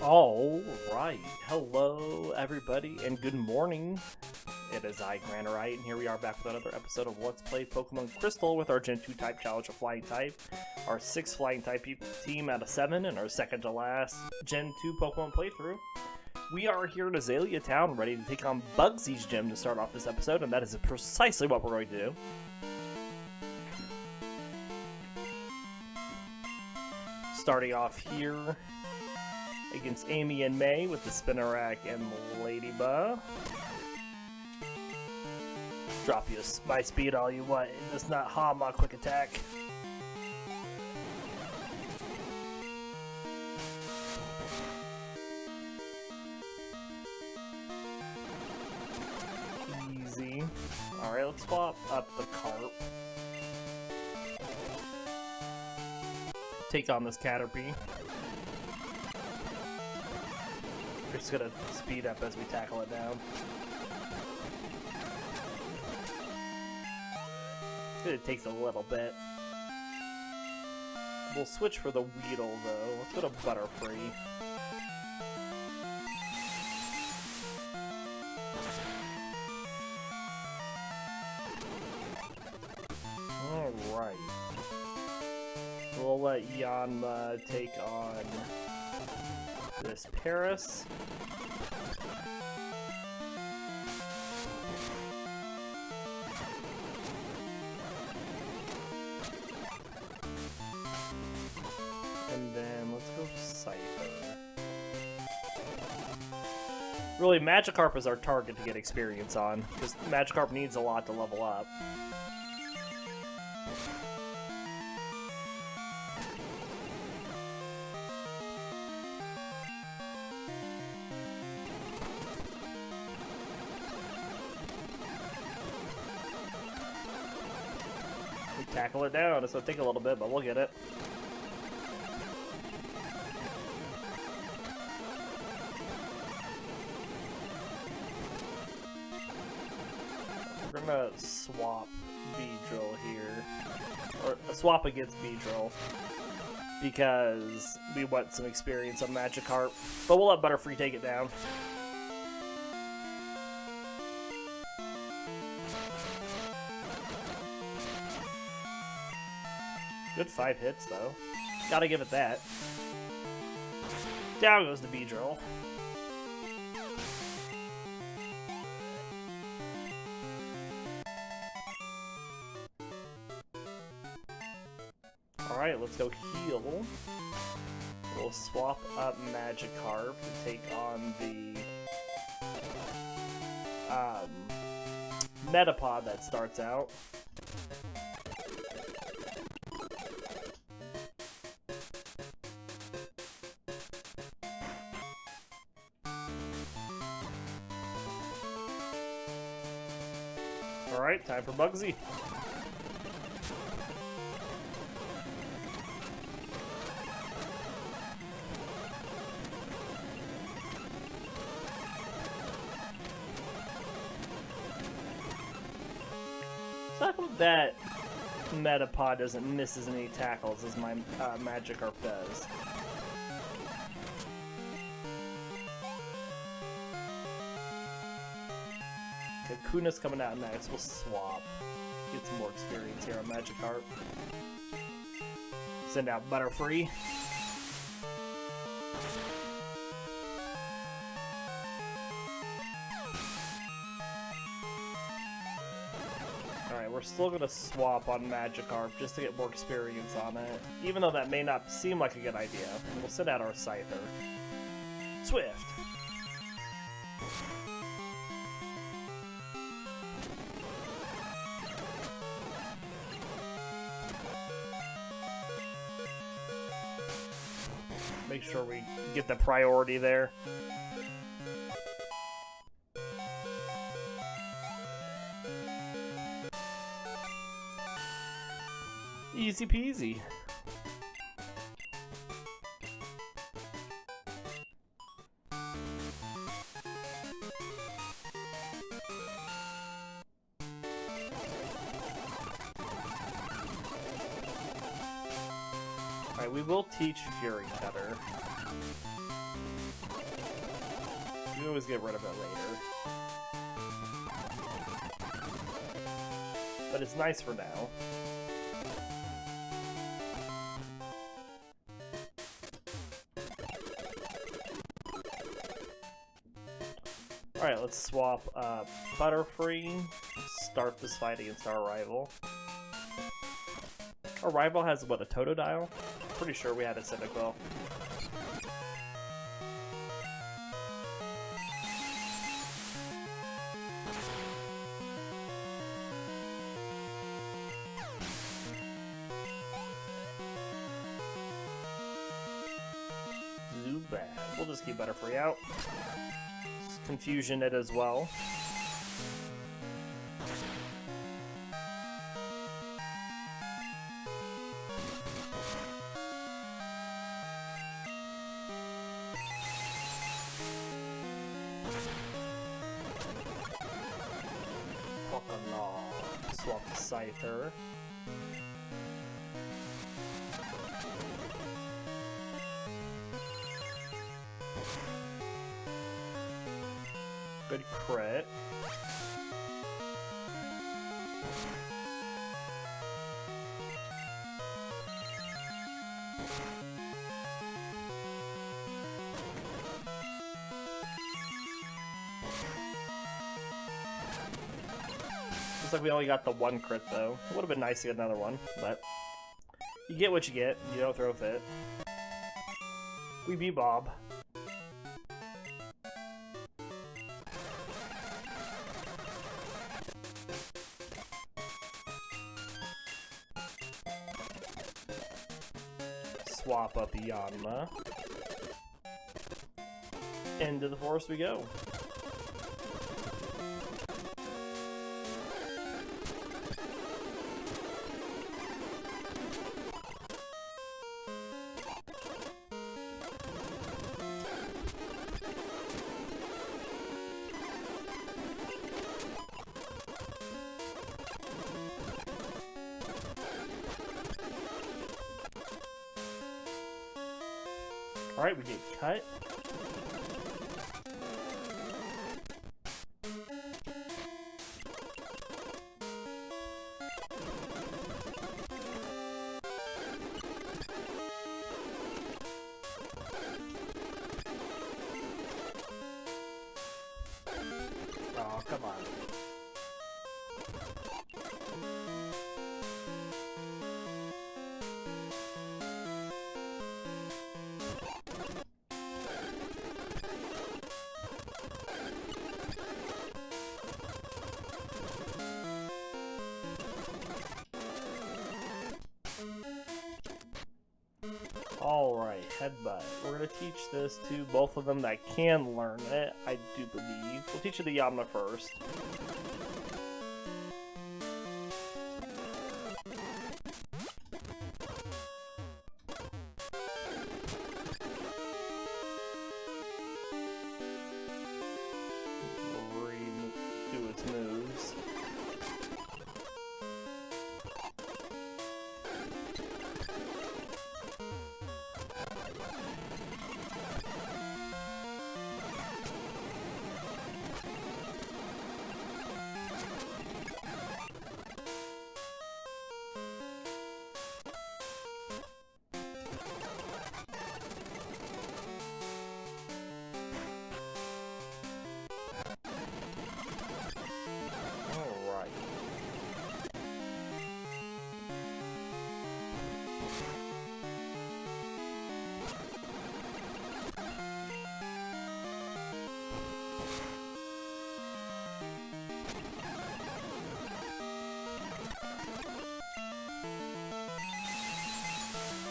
All right, hello everybody, and good morning. It is I, Granorite, and here we are back with another episode of Let's Play Pokemon Crystal with our Gen 2 type challenge of Flying type, our 6th Flying type team out of 7, and our second to last Gen 2 Pokemon playthrough. We are here in Azalea Town, ready to take on Bugsy's gym to start off this episode, and that is precisely what we're going to do. Starting off here against Amy and May with the Spinnerack and Ladybug. Drop you my speed all you want, it does not harm my quick attack. Easy. Alright, let's swap up the Carp. Take on this Caterpie. We're just gonna speed up as we tackle it down. It takes a little bit. We'll switch for the Weedle though. Let's go to Butterfree. Alright. We'll let Yanma take on this Paris. And then let's go Scyther. Really, Magikarp is our target to get experience on, because Magikarp needs a lot to level up. Tackle it down. It's gonna take a little bit, but we'll get it. We're gonna swap Beedrill here. Or swap against Beedrill. Because we want some experience on Magikarp. But we'll let Butterfree take it down. Good 5 hits, though. Gotta give it that. Down goes the Beedrill. Alright, let's go heal. We'll swap up Magikarp to take on the Metapod that starts out. Alright, time for Bugsy. How come that Metapod doesn't miss as many tackles as my Magikarp does? Kuna's coming out next. We'll swap. Get some more experience here on Magikarp. Send out Butterfree. Alright, we're still going to swap on Magikarp just to get more experience on it. Even though that may not seem like a good idea. We'll send out our Scyther. Swift! Make sure we get the priority there. Easy peasy. Alright, we will teach Fury Cutter. We always get rid of it later. But it's nice for now. Alright, let's swap Butterfree. Start this fight against our rival. Our rival has, what, a Totodile? Pretty sure we had a Cyndaquil. Zubat. We'll just keep Butterfree out. Confusion it as well. Pokémon. Swap the Scyther. Good crit. Looks like we only got the one crit though. It would have been nice to get another one, but you get what you get. You don't throw a fit. We beat Bob. Swap up Yanma. Into the forest we go. Alright, we get cut. Oh, come on. Alright, Headbutt. We're going to teach this to both of them that can learn it, I do believe. We'll teach you the Yanma first. Redo its moves.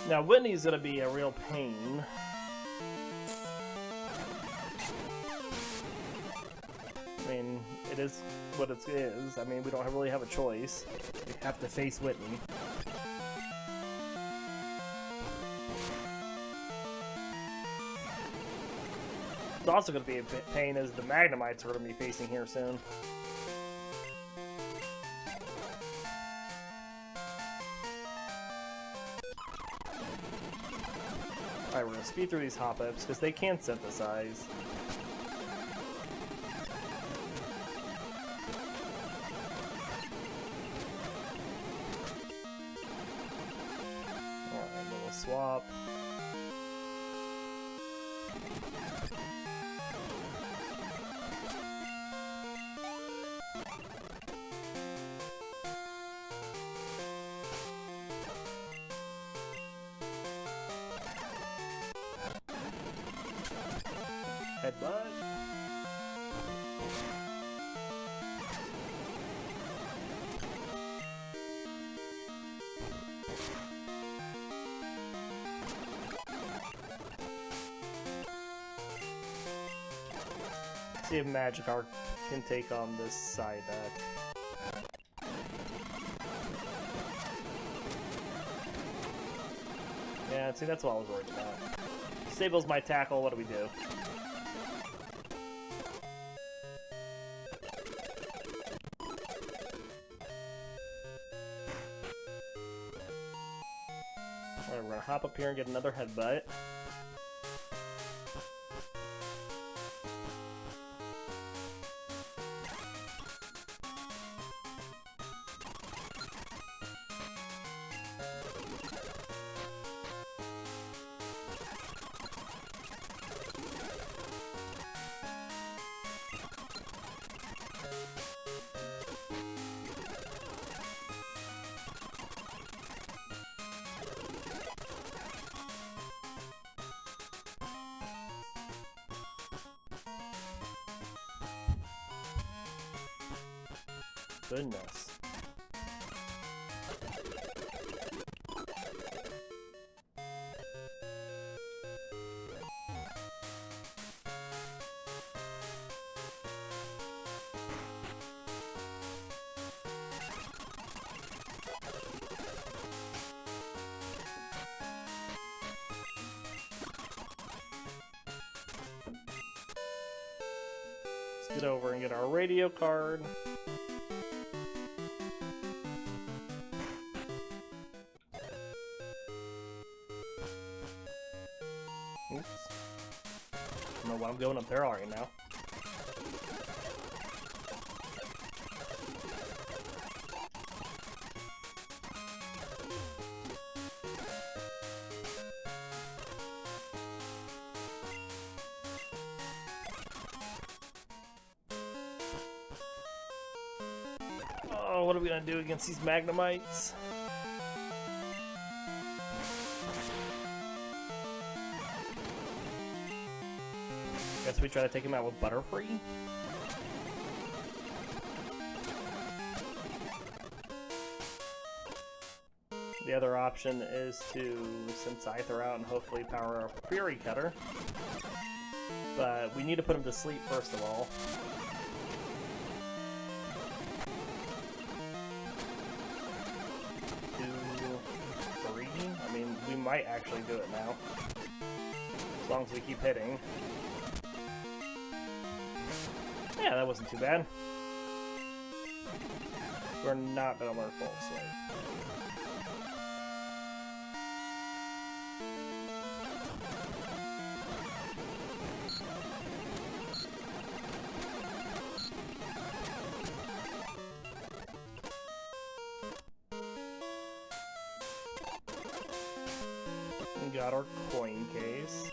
Now, Whitney's gonna be a real pain. I mean, it is what it is. I mean, we don't really have a choice. We have to face Whitney. It's also gonna be a pain as the Magnemites are gonna be facing here soon. Alright, we're gonna speed through these hop-ups because they can synthesize. Alright, little swap. Headbutt. See if Magikarp can take on this Scyther. Yeah, see, that's what I was worried about. Disables my tackle, what do we do? Alright, we're gonna hop up here and get another headbutt. Goodness. Let's get over and get our radio card. Oops. I don't know why I'm going up there right now. Oh, what are we gonna do against these Magnemites? Guess we try to take him out with Butterfree? The other option is to send Scyther out and hopefully power up Fury Cutter. But we need to put him to sleep first of all. 2, 3? I mean, we might actually do it now. As long as we keep hitting. Yeah, that wasn't too bad. We're not gonna learn full swing. We got our coin case.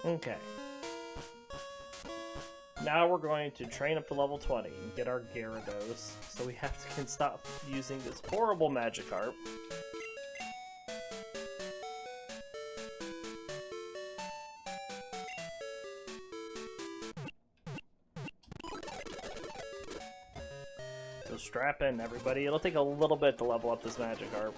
Okay. Now we're going to train up to level 20 and get our Gyarados, so we can stop using this horrible Magikarp. So strap in, everybody. It'll take a little bit to level up this Magikarp.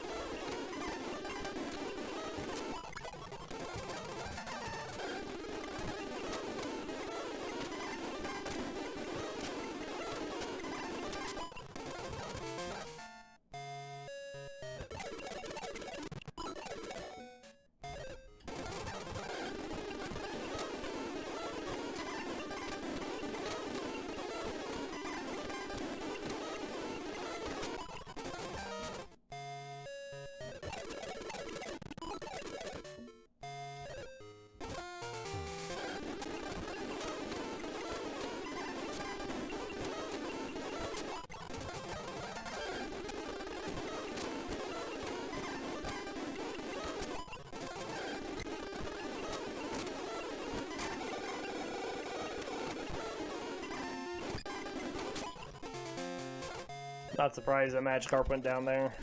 Not surprised that Magikarp went down there.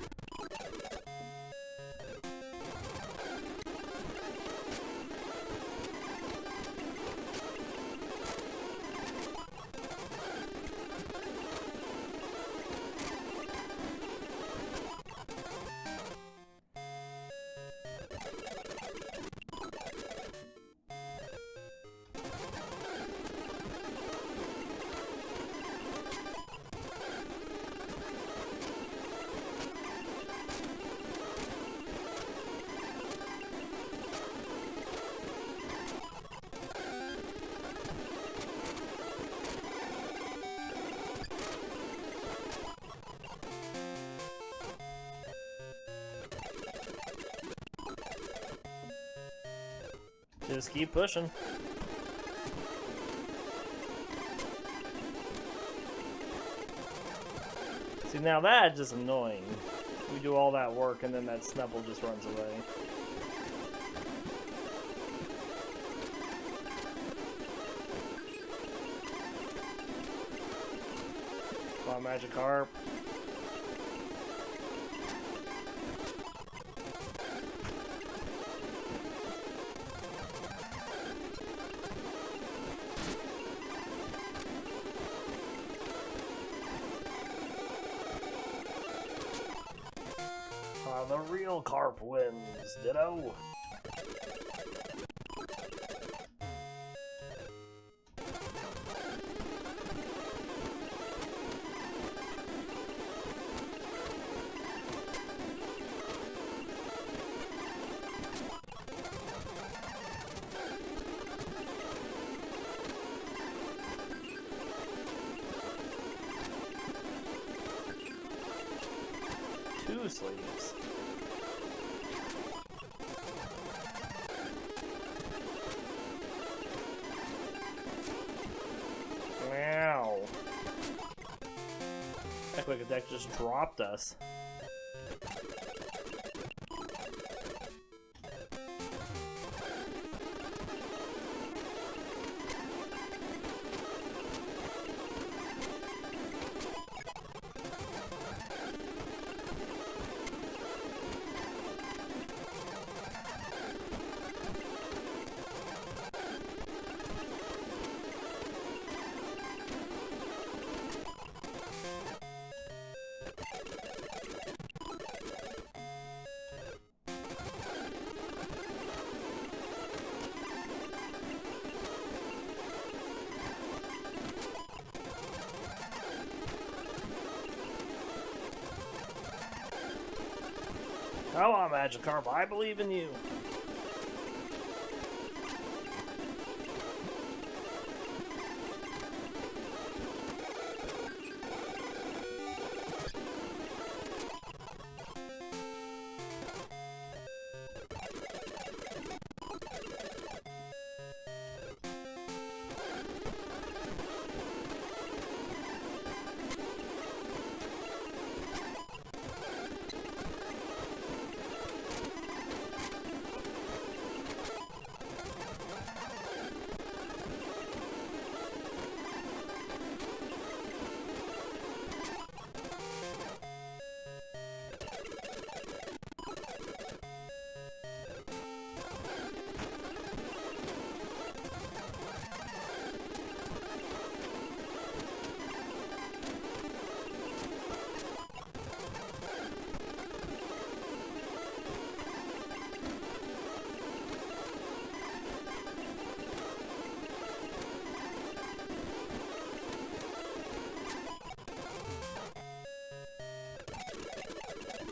Just keep pushing. See, now that's just annoying. We do all that work and then that Snubble just runs away. Come on, Magikarp. The real Carp wins, ditto. Two sleeves. Wow. That quick attack just dropped us. Come on, Magikarp, I believe in you.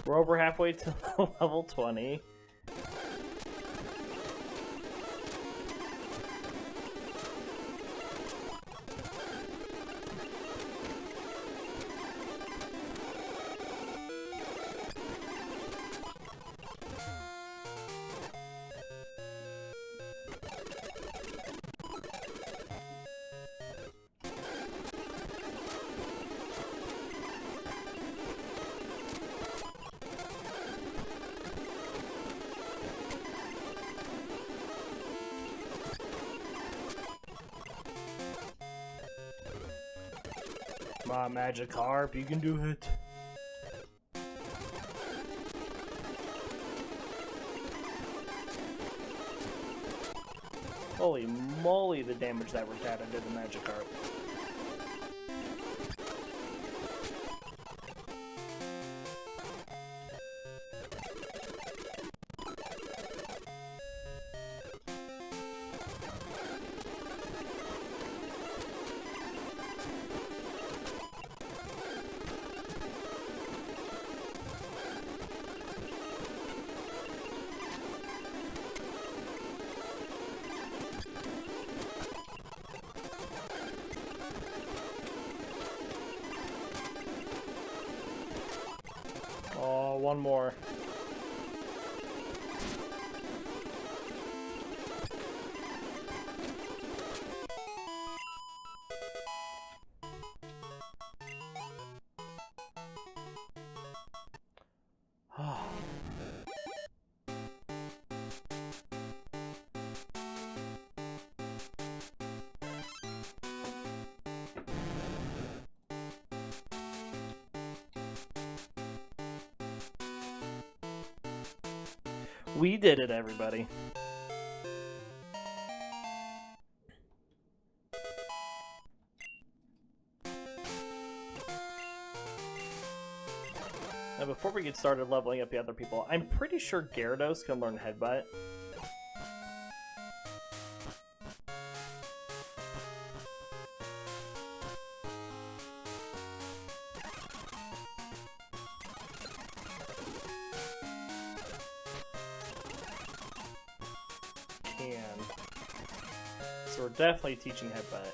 We're over halfway to level 20. Come on, Magikarp, you can do it. Holy moly, the damage that Rattata did to Magikarp. Oh, one more. We did it, everybody. Now, before we get started leveling up the other people, I'm pretty sure Gyarados can learn Headbutt. So we're definitely teaching Headbutt.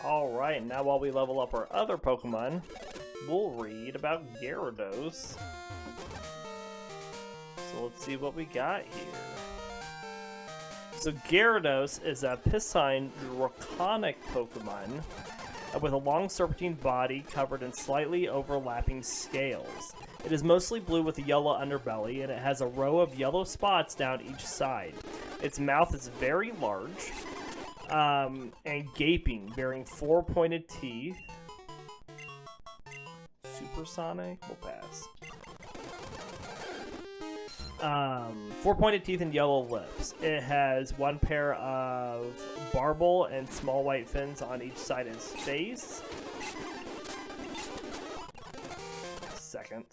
Alright, now while we level up our other Pokemon, we'll read about Gyarados. So let's see what we got here. So Gyarados is a Piscine Draconic Pokemon with a long serpentine body covered in slightly overlapping scales. It is mostly blue with a yellow underbelly, and it has a row of yellow spots down each side. Its mouth is very large and gaping, bearing 4 pointed teeth. Supersonic? We'll pass. 4 pointed teeth and yellow lips. It has one pair of barbel and small white fins on each side of its face. Second.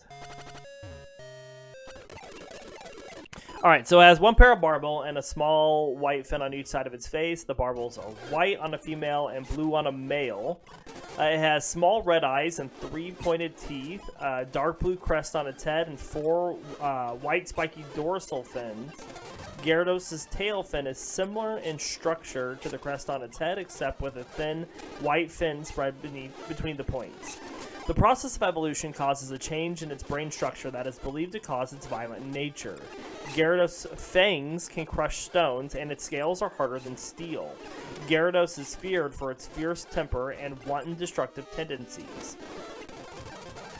Alright, so it has one pair of barbel and a small white fin on each side of its face. The barbels are white on a female and blue on a male. It has small red eyes and 3 pointed teeth, dark blue crest on its head, and 4 white spiky dorsal fins. Gyarados' tail fin is similar in structure to the crest on its head, except with a thin white fin spread between the points. The process of evolution causes a change in its brain structure that is believed to cause its violent nature. Gyarados' fangs can crush stones, and its scales are harder than steel. Gyarados is feared for its fierce temper and wanton destructive tendencies.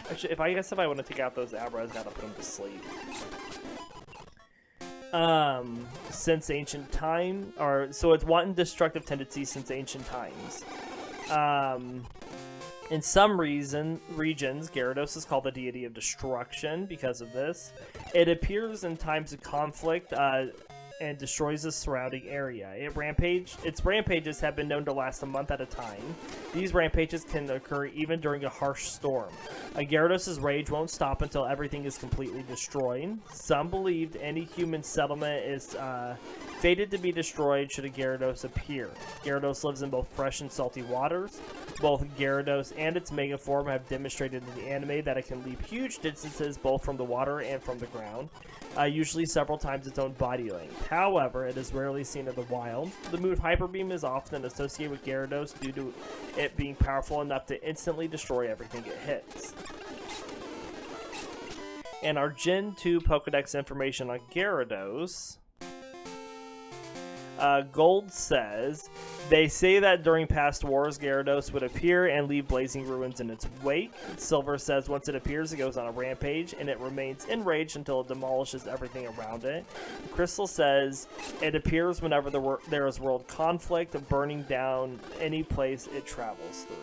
Actually, if I want to take out those Abras, I gotta put them to sleep. Since ancient time, so it's wanton destructive tendencies since ancient times. In some regions, Gyarados is called the deity of destruction because of this. It appears in times of conflict and destroys the surrounding area. Its rampages have been known to last a month at a time. These rampages can occur even during a harsh storm. A Gyarados' rage won't stop until everything is completely destroyed. Some believed any human settlement is fated to be destroyed should a Gyarados appear. Gyarados lives in both fresh and salty waters. Both Gyarados and its Mega form have demonstrated in the anime that it can leap huge distances both from the water and from the ground, usually several times its own body length. However, it is rarely seen in the wild. The move Hyper Beam is often associated with Gyarados due to it being powerful enough to instantly destroy everything it hits. And our Gen 2 Pokedex information on Gyarados. Gold says, they say that during past wars, Gyarados would appear and leave blazing ruins in its wake. Silver says once it appears, it goes on a rampage, and it remains enraged until it demolishes everything around it. Crystal says it appears whenever there is world conflict, burning down any place it travels through.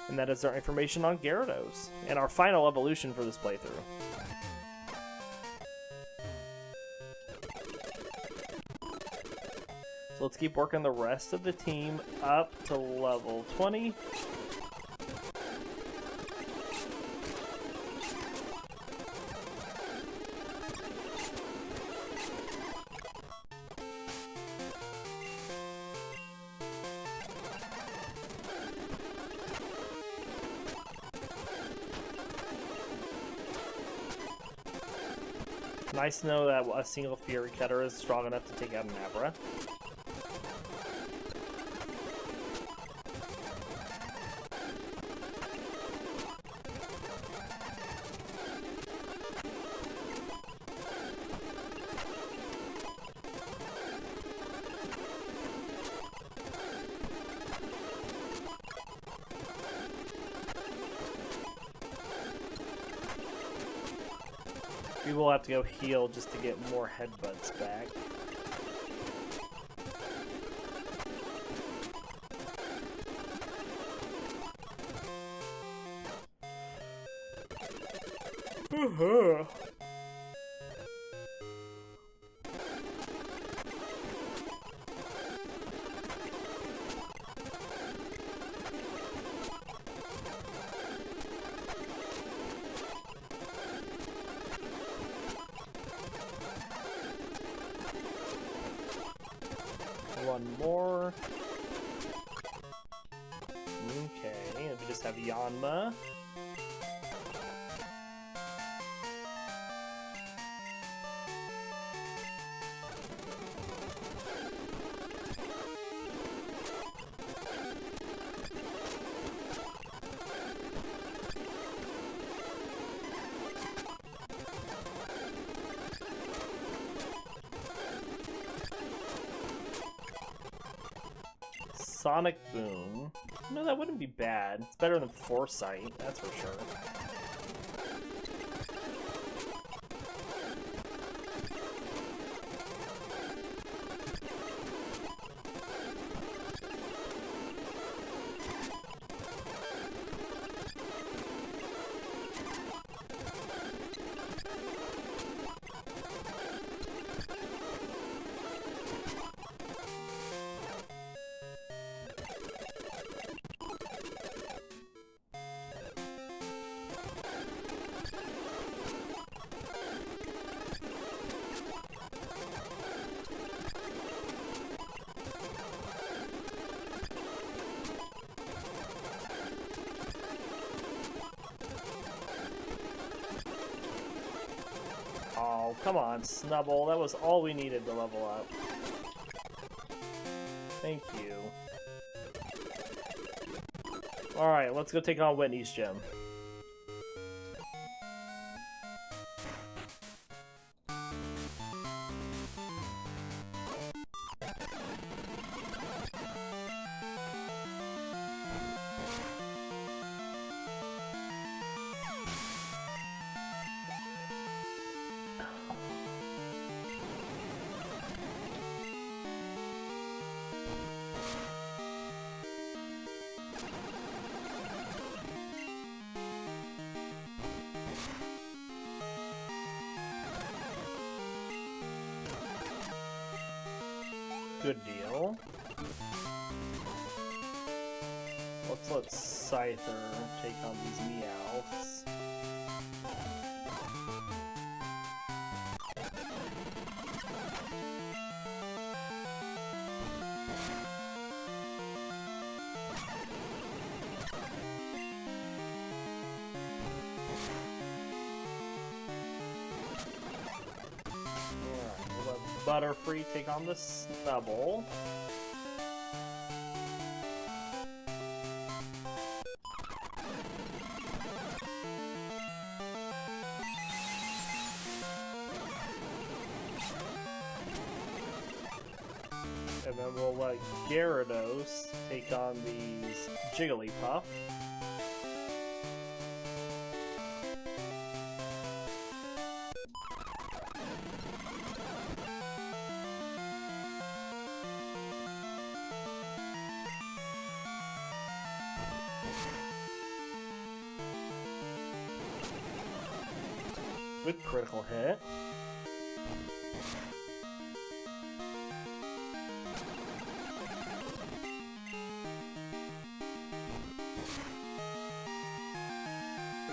And that is our information on Gyarados, and our final evolution for this playthrough. So let's keep working the rest of the team up to level 20. Nice to know that a single Fury Cutter is strong enough to take out an Abra. We will have to go heal just to get more headbutts back. One more. Okay, and we just have Yanma. Sonic Boom. No, that wouldn't be bad. It's better than Foresight, that's for sure. Oh, come on, Snubble. That was all we needed to level up. Thank you. Alright, let's go take on Whitney's gym. Good deal. Let's let Scyther take on these Meowths. Butterfree take on the Snubble. And then we'll let Gyarados take on these Jigglypuff. Good critical hit.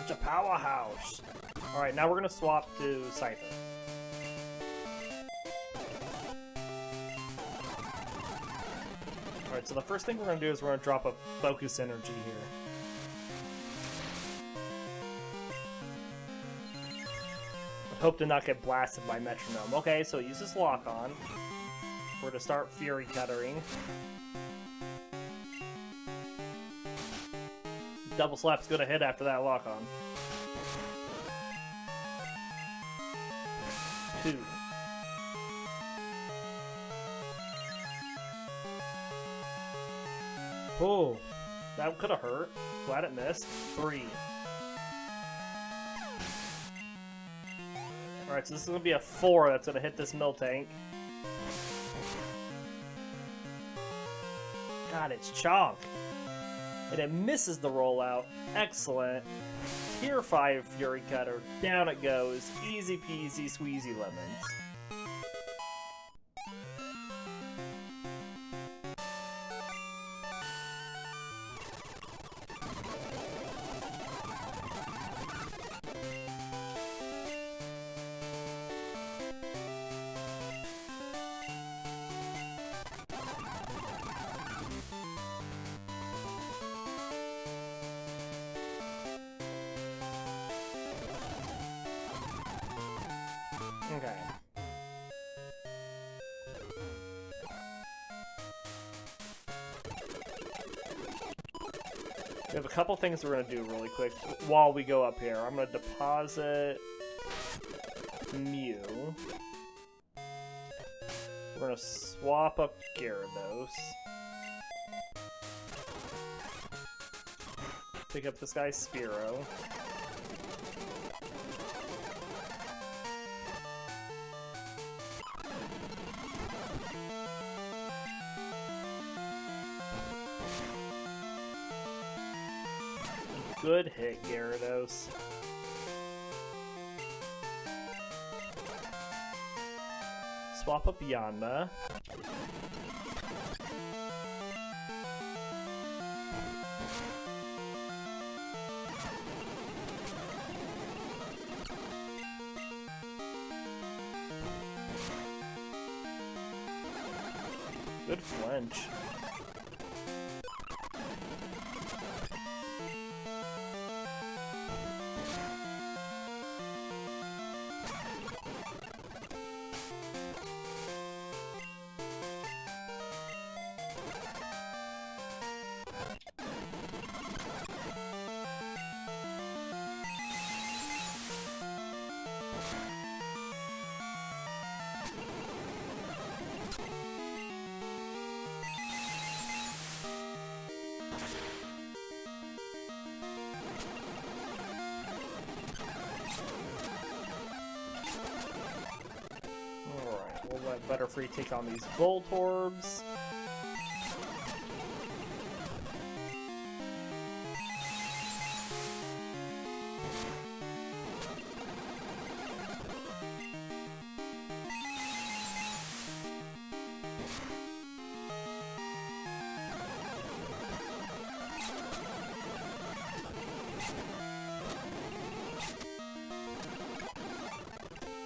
It's a powerhouse. Alright, now we're gonna swap to Scyther. Alright, so the first thing we're gonna do is we're gonna drop a focus energy here. Hope to not get blasted by Metronome. Okay, so it uses Lock On. We're to start Fury Cuttering. Double Slap's gonna hit after that Lock On. 2. Oh, that could have hurt. Glad it missed. 3. Alright, so this is going to be a 4 that's going to hit this Miltank. God, it's Chonk. And it misses the rollout. Excellent. Tier 5 Fury Cutter. Down it goes. Easy peasy, squeezy lemons. Okay. We have a couple things we're going to do really quick while we go up here. I'm going to deposit Mew. We're going to swap up Gyarados. Pick up this guy Spearow. Good hit, Gyarados. Swap up Yanma. Good flinch. We'll let Butterfree take on these Voltorbs.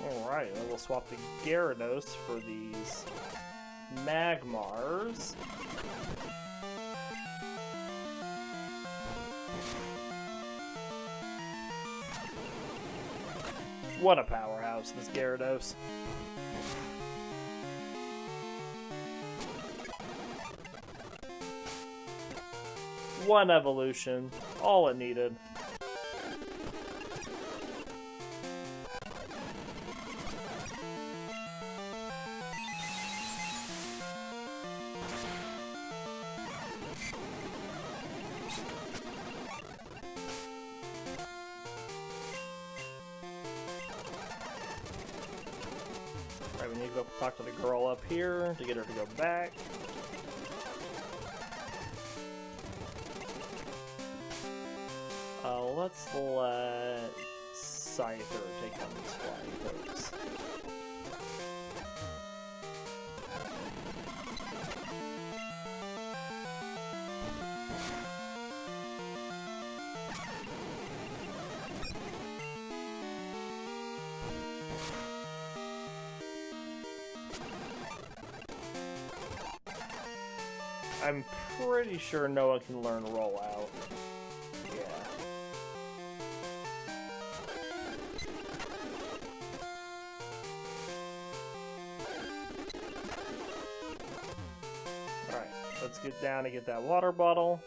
Alright, then we'll swap the Gyarados for these Magmars. What a powerhouse, this Gyarados. One evolution, all it needed. Right, we need to go talk to the girl up here to get her to go back. Let's let Scyther take on these flying folks. I'm pretty sure no one can learn Rollout. Yeah. Alright, let's get down and get that water bottle.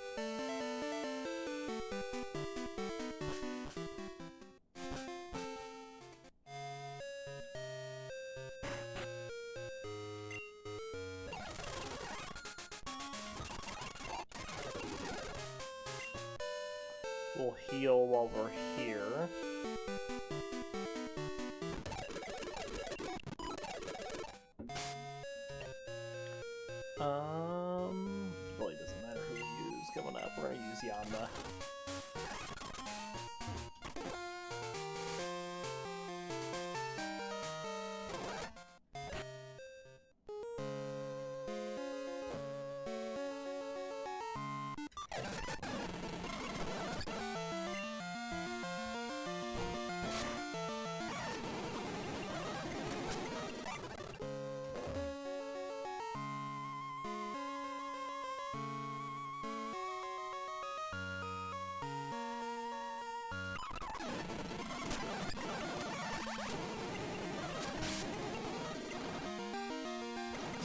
We'll heal while we're here. Really doesn't matter who we use coming up. We're gonna use Yanma.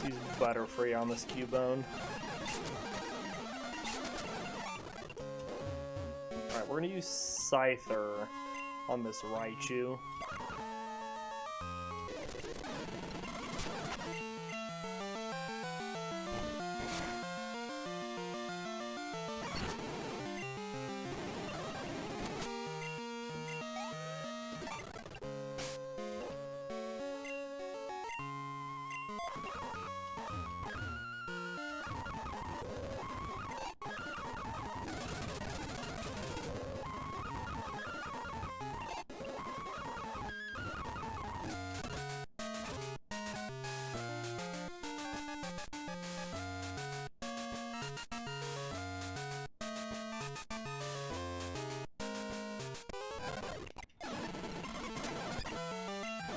Use Butterfree on this Cubone. Alright, we're gonna use Scyther on this Raichu.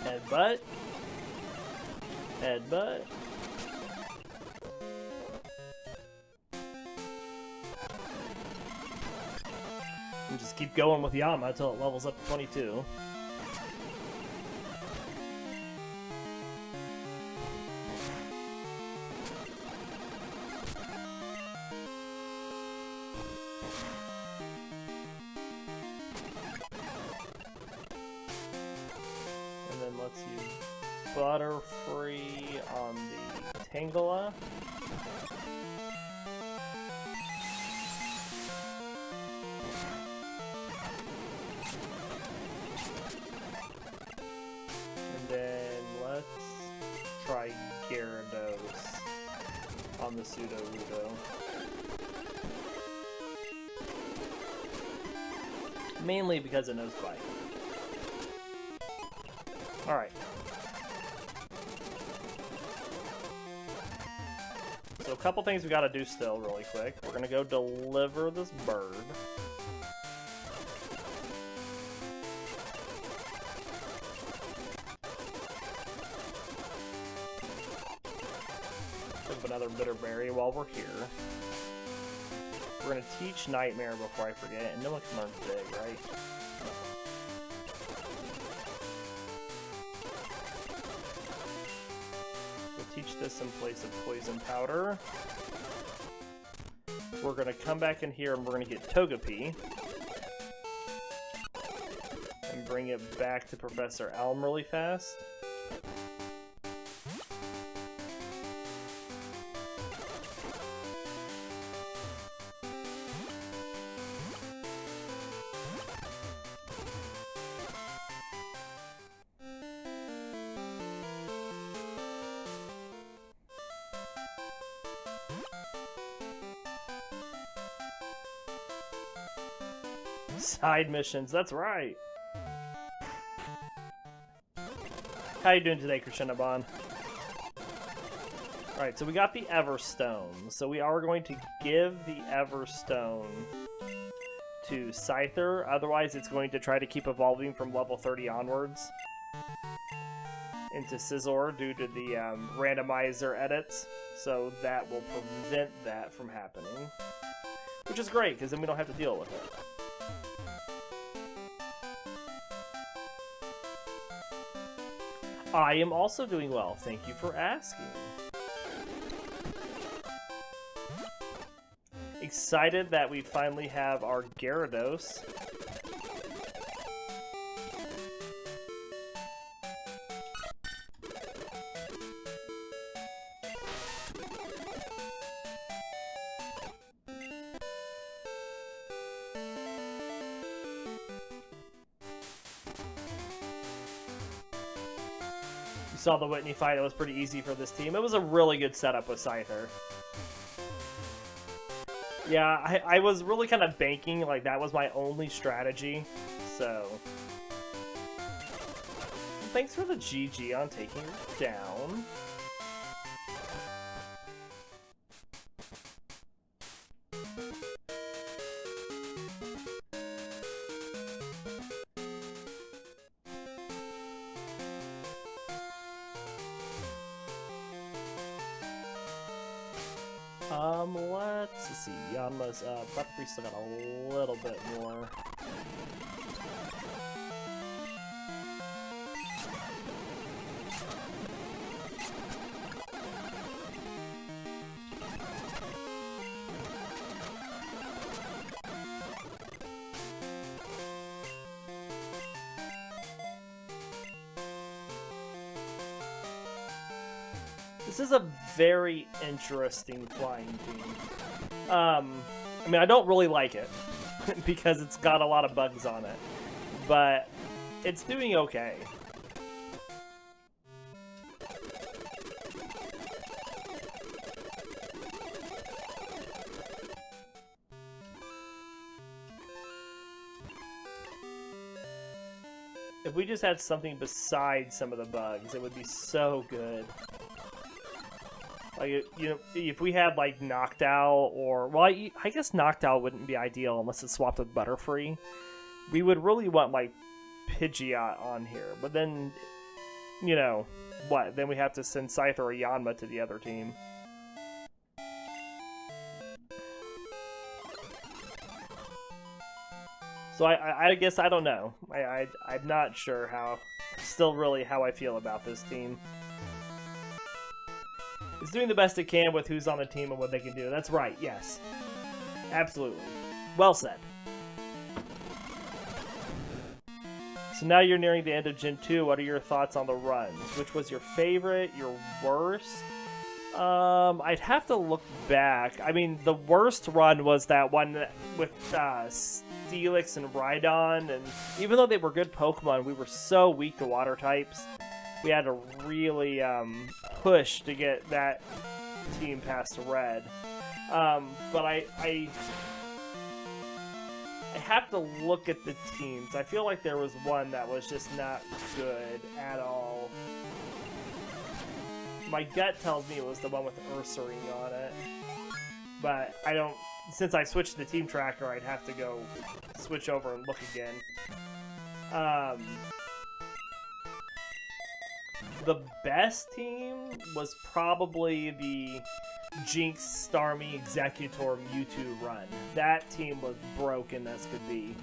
Headbutt. Headbutt. And just keep going with Yanma until it levels up to 22. Let's use Butterfree on the Tangela. And then let's try Gyarados on the Pseudo-Ludo. Mainly because it knows Bite. Alright. So a couple things we gotta do still really quick. We're gonna go deliver this bird. another bitter berry while we're here. We're going to teach Nightmare before I forget, and no one can learn Big, right? We'll teach this in place of Poison Powder. We're going to come back in here and we're going to get Togepi. And bring it back to Professor Elm really fast. Side missions, that's right. How you doing today, Crescendobon? Alright, so we got the Everstone. So we are going to give the Everstone to Scyther. Otherwise, it's going to try to keep evolving from level 30 onwards into Scizor due to the randomizer edits. So that will prevent that from happening. Which is great, because then we don't have to deal with it. I am also doing well, thank you for asking. Excited that we finally have our Gyarados. Saw the Whitney fight, it was pretty easy for this team. It was a really good setup with Scyther. Yeah, I was really kind of banking, like that was my only strategy, so... Thanks for the GG on taking her down. Let's see. Yanma's Butterfree still got a little bit more. This is a very interesting flying team. I mean, I don't really like it because it's got a lot of bugs on it, but it's doing okay. If we just had something besides some of the bugs, it would be so good. Like, you know, if we had, like, Noctowl or... Well, I guess Noctowl wouldn't be ideal unless it's swapped with Butterfree. We would really want, like, Pidgeot on here. But then, you know, what? Then we have to send Scyther or Yanma to the other team. So I guess I don't know. I'm not sure how... Still really how I feel about this team. It's doing the best it can with who's on the team and what they can do. That's right, yes. Absolutely. Well said. So now you're nearing the end of Gen 2. What are your thoughts on the runs? Which was your favorite, your worst? I'd have to look back. I mean, the worst run was that one with Steelix and Rhydon. And even though they were good Pokemon, we were so weak to water types. We had to really push to get that team past Red. But I have to look at the teams. I feel like there was one that was just not good at all. My gut tells me it was the one with Ursaring on it. But I don't... Since I switched the team tracker, I'd have to go switch over and look again. The best team was probably the Jinx, Starmie, Executor, Mewtwo run. That team was broken as could be.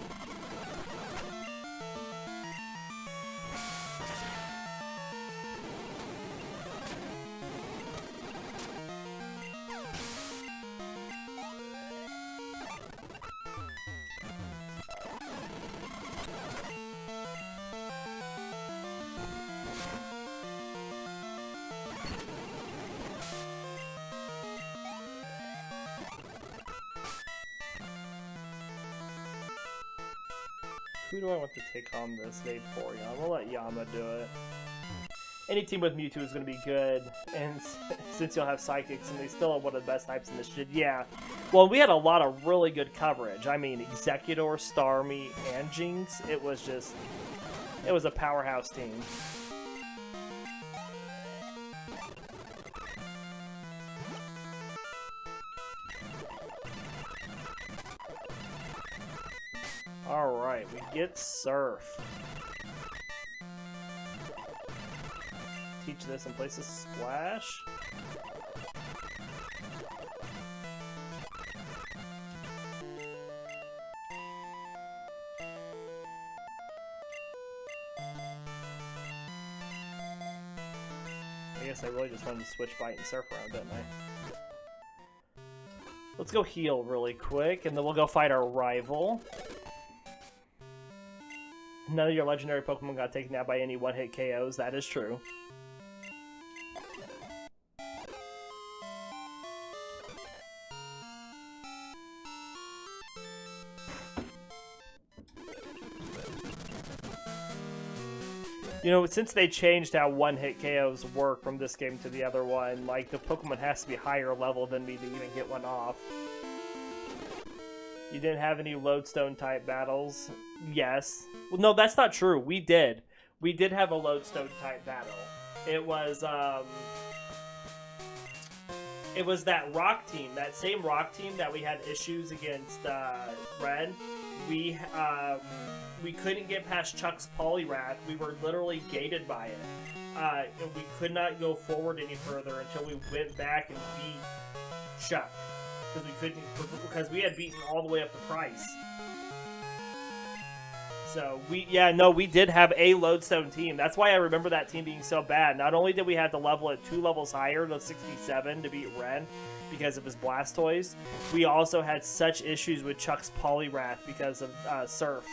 Who do I want to take on this Vaporeon? We'll let Yanma do it. Any team with Mewtwo is going to be good, and since you'll have Psychics, and they still have one of the best types in this shit, yeah. Well, we had a lot of really good coverage. I mean, Executor, Starmie, and Jinx, it was a powerhouse team. Alright, we get Surf. Teach this and place a splash. I guess I really just wanted to switch Bite and Surf around, didn't I? Let's go heal really quick, and then we'll go fight our rival. None of your legendary Pokemon got taken out by any one-hit KOs. That is true. You know, since they changed how one-hit KOs work from this game to the other one, like, the Pokemon has to be higher level than me to even get one off. You didn't have any Lodestone-type battles? Yes. Well, no, that's not true. We did. We did have a Lodestone-type battle. It was that rock team, that same rock team that we had issues against Red. We couldn't get past Chuck's Poliwrath. We were literally gated by it. And we could not go forward any further until we went back and beat Chuck. Because we had beaten all the way up the price. So we did have a Lodestone team. That's why I remember that team being so bad. Not only did we have to level it 2 levels higher to 67 to beat Ren because of his Blastoise, we also had such issues with Chuck's Poliwrath because of Surf.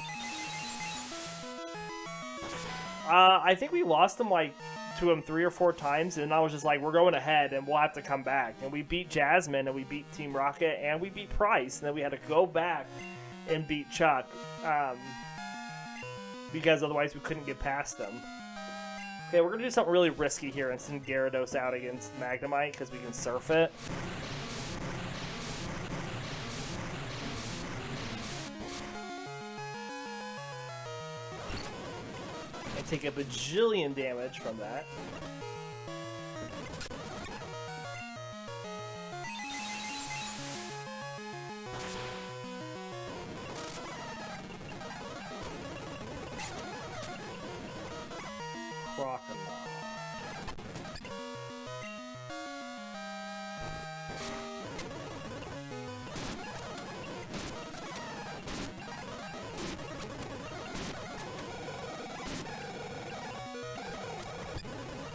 I think we lost him to him 3 or 4 times, and I was just like, we're going ahead and we'll have to come back. And we beat Jasmine, and we beat Team Rocket, and we beat Price, and then we had to go back and beat Chuck, because otherwise we couldn't get past them. Okay, we're going to do something really risky here and send Gyarados out against Magnemite, because we can Surf it. Take a bajillion damage from that. Crocodile.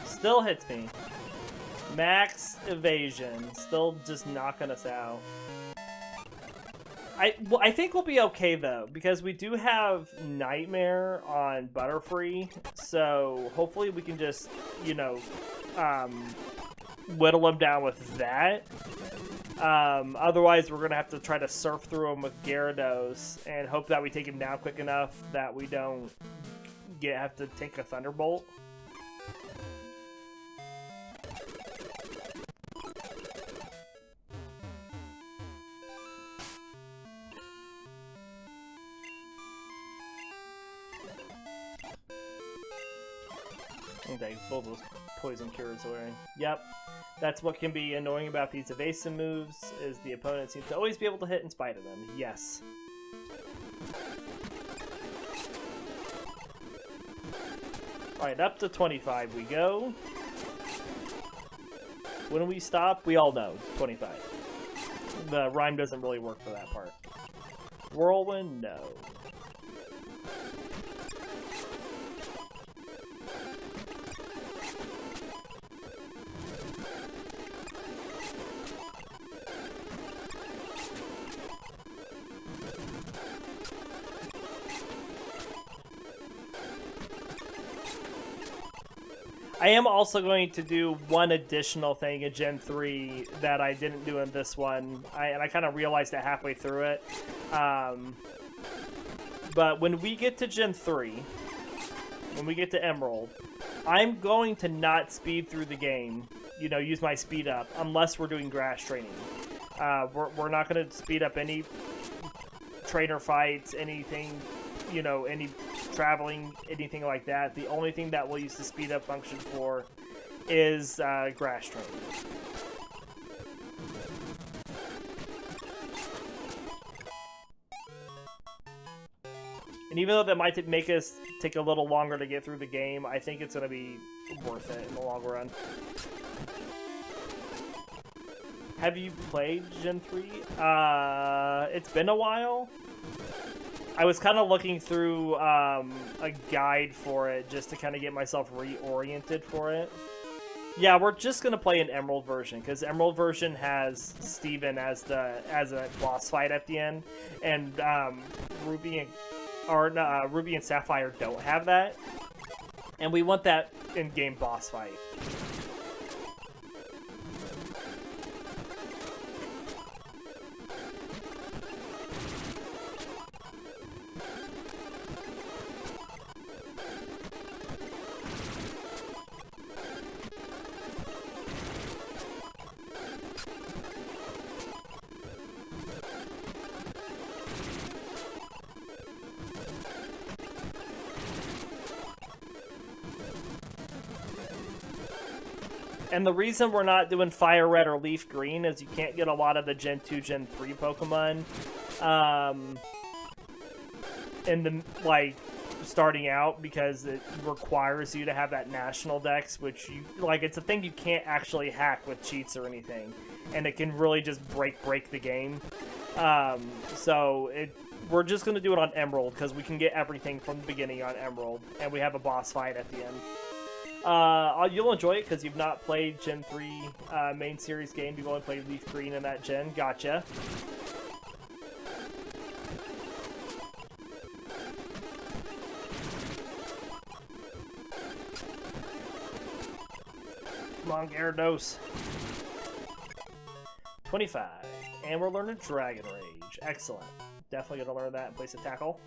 Still hits me. Max evasion. Still just knocking us out. I think we'll be okay, though, because we do have Nightmare on Butterfree, so hopefully we can just, you know, whittle him down with that. Otherwise, we're going to have to try to surf through him with Gyarados and hope that we take him down quick enough that we don't have to take a Thunderbolt. They both those poison cures away. Yep, that's what can be annoying about these evasive moves, is the opponent seems to always be able to hit in spite of them. Yes. Alright, up to 25 we go. When we stop, we all know, 25. The rhyme doesn't really work for that part. Whirlwind, no. I am also going to do one additional thing in Gen 3 that I didn't do in this one, and I kind of realized it halfway through it. But when we get to Gen 3, when we get to Emerald, I'm going to not speed through the game, you know, use my speed up, unless we're doing grass training. We're not going to speed up any trainer fights, anything, you know, any traveling, anything like that. The only thing that we'll use the speed up function for is grass training. And even though that might make us take a little longer to get through the game, I think it's going to be worth it in the long run. Have you played Gen 3? It's been a while. I was kind of looking through a guide for it just to kind of get myself reoriented for it. Yeah, we're just going to play an Emerald version, because Emerald version has Steven as a boss fight at the end, and Ruby and Sapphire don't have that, and we want that in-game boss fight. And the reason we're not doing Fire Red or Leaf Green is you can't get a lot of the Gen 2, Gen 3 Pokemon in the, like, starting out, because it requires you to have that national dex, which, you, like, it's a thing you can't actually hack with cheats or anything. And it can really just break the game. We're just going to do it on Emerald, because we can get everything from the beginning on Emerald, and we have a boss fight at the end. You'll enjoy it because you've not played Gen 3 main series game. You've only played Leaf Green in that gen. Gotcha. Come on, Gyarados. 25. And we're learning Dragon Rage. Excellent. Definitely going to learn that and place a tackle.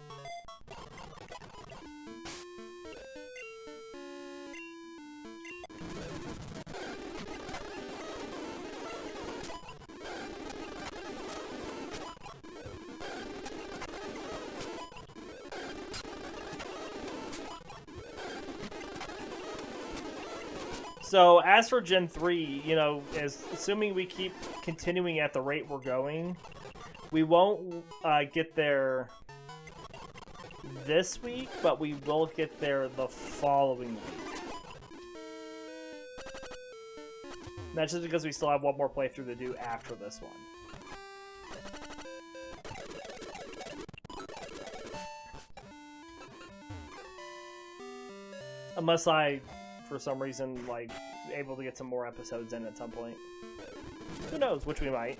So, as for Gen 3, you know, assuming we keep continuing at the rate we're going, we won't get there this week, but we will get there the following week. And that's just because we still have one more playthrough to do after this one. Unless I, for some reason, like, able to get some more episodes in at some point. Who knows, which we might.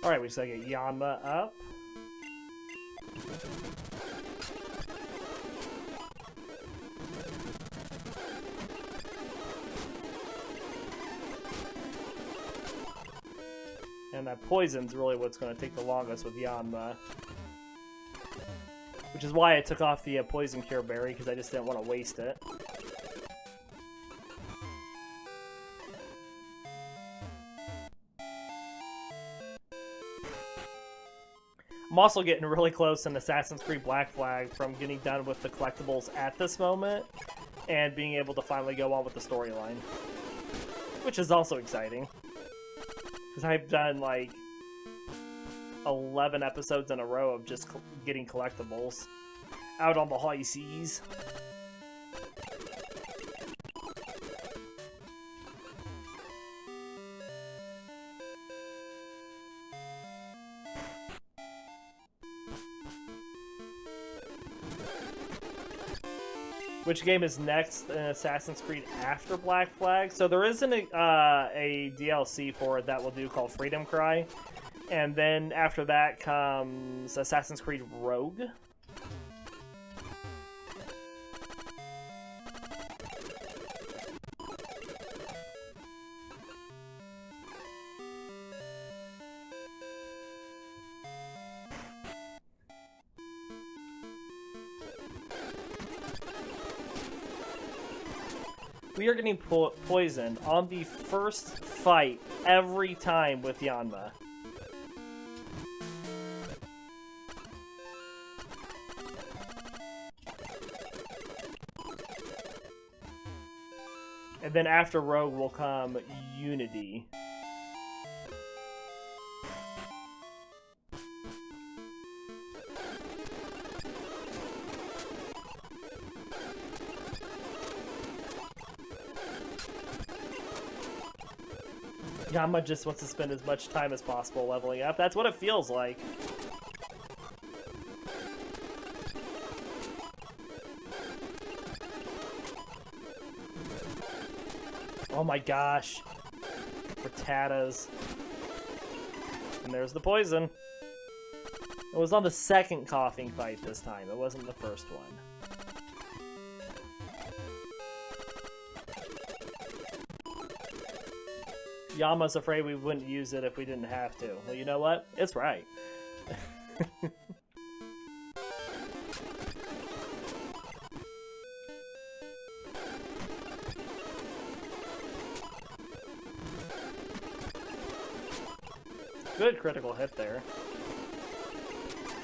Alright, we just gotta get Yanma up. And that poison's really what's going to take the longest with Yanma. Which is why I took off the Poison Cure Berry, because I just didn't want to waste it. I'm also getting really close in Assassin's Creed Black Flag from getting done with the collectibles at this moment and being able to finally go on with the storyline, which is also exciting because I've done like 11 episodes in a row of just getting collectibles out on the high seas. Which game is next in Assassin's Creed after Black Flag? So there isn't a DLC for it that we'll do called Freedom Cry. And then after that comes Assassin's Creed Rogue. We are getting poisoned on the first fight every time with Yanma. And then after Rogue will come Unity. Yanma just wants to spend as much time as possible leveling up. That's what it feels like. Oh my gosh. Rattatas. And there's the poison. It was on the second coughing fight this time. It wasn't the first one. Yama's afraid we wouldn't use it if we didn't have to. Well, you know what? It's right. Good critical hit there.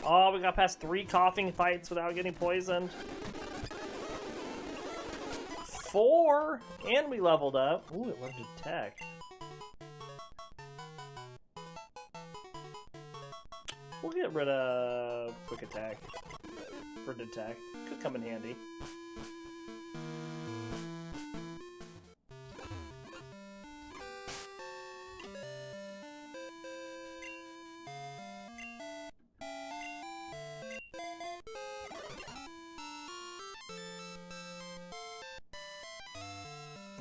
Oh, we got past 3 coughing fights without getting poisoned. 4! And we leveled up. Ooh, it learned Detect. We'll get rid of Quick Attack for Detect. Could come in handy.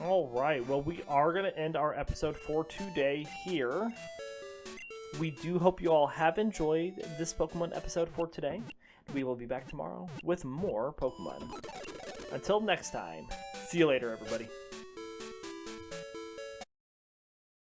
Alright, well, we are going to end our episode for today here. We do hope you all have enjoyed this Pokemon episode for today. We will be back tomorrow with more Pokemon. Until next time, see you later, everybody.